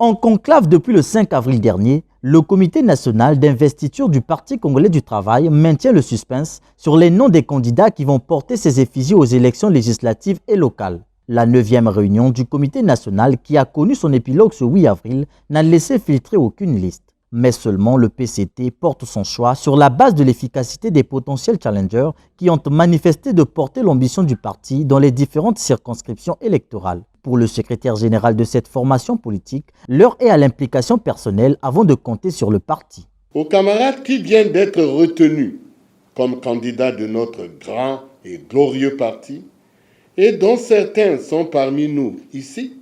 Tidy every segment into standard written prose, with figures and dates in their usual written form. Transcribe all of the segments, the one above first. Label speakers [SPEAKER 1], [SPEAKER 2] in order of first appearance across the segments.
[SPEAKER 1] En conclave depuis le 5 avril dernier, le Comité national d'investiture du Parti congolais du travail maintient le suspense sur les noms des candidats qui vont porter ces effigies aux élections législatives et locales. La 9e réunion du Comité national, qui a connu son épilogue ce 8 avril, n'a laissé filtrer aucune liste. Mais seulement le PCT porte son choix sur la base de l'efficacité des potentiels challengers qui ont manifesté de porter l'ambition du parti dans les différentes circonscriptions électorales. Pour le secrétaire général de cette formation politique, l'heure est à l'implication personnelle avant de compter sur le parti.
[SPEAKER 2] Aux camarades qui viennent d'être retenus comme candidats de notre grand et glorieux parti, et dont certains sont parmi nous ici,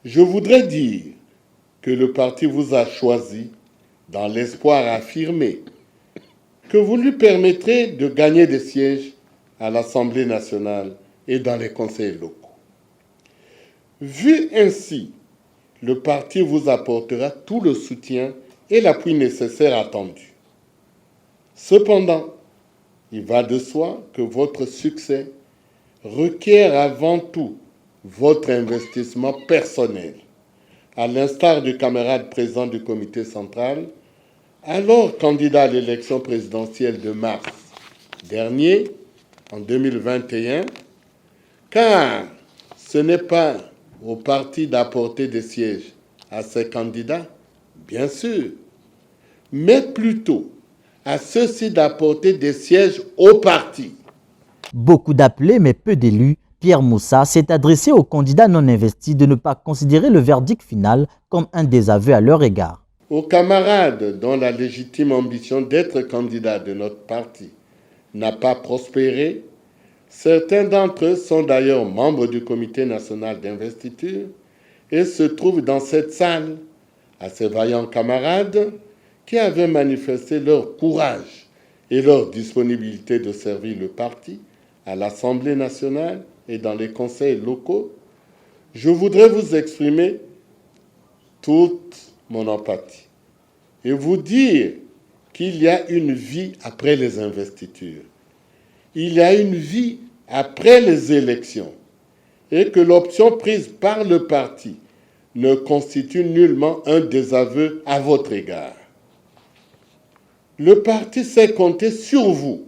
[SPEAKER 2] je voudrais dire que le parti vous a choisi dans l'espoir affirmé que vous lui permettrez de gagner des sièges à l'Assemblée nationale et dans les conseils locaux. Vu ainsi, le parti vous apportera tout le soutien et l'appui nécessaire attendu. Cependant, il va de soi que votre succès requiert avant tout votre investissement personnel, à l'instar du camarade président du comité central, alors candidat à l'élection présidentielle de mars dernier, en 2021, car ce n'est pas au parti d'apporter des sièges à ses candidats, bien sûr, mais plutôt à ceux-ci d'apporter des sièges au parti.
[SPEAKER 1] Beaucoup d'appelés mais peu d'élus, Pierre Moussa s'est adressé aux candidats non investis de ne pas considérer le verdict final comme un désaveu à leur égard.
[SPEAKER 2] Aux camarades dont la légitime ambition d'être candidat de notre parti n'a pas prospéré, certains d'entre eux sont d'ailleurs membres du comité national d'investiture et se trouvent dans cette salle, à ces vaillants camarades qui avaient manifesté leur courage et leur disponibilité de servir le parti à l'Assemblée nationale et dans les conseils locaux. Je voudrais vous exprimer toute mon empathie et vous dire qu'il y a une vie après les investitures. Il y a une vie après les élections et que l'option prise par le parti ne constitue nullement un désaveu à votre égard. Le parti sait compter sur vous,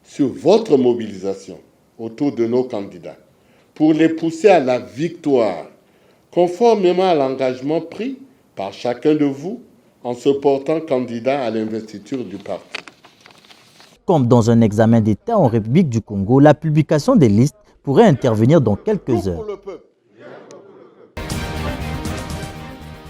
[SPEAKER 2] sur votre mobilisation autour de nos candidats, pour les pousser à la victoire, conformément à l'engagement pris par chacun de vous en se portant candidat à l'investiture du parti.
[SPEAKER 1] Comme dans un examen d'État en République du Congo, la publication des listes pourrait intervenir dans quelques heures.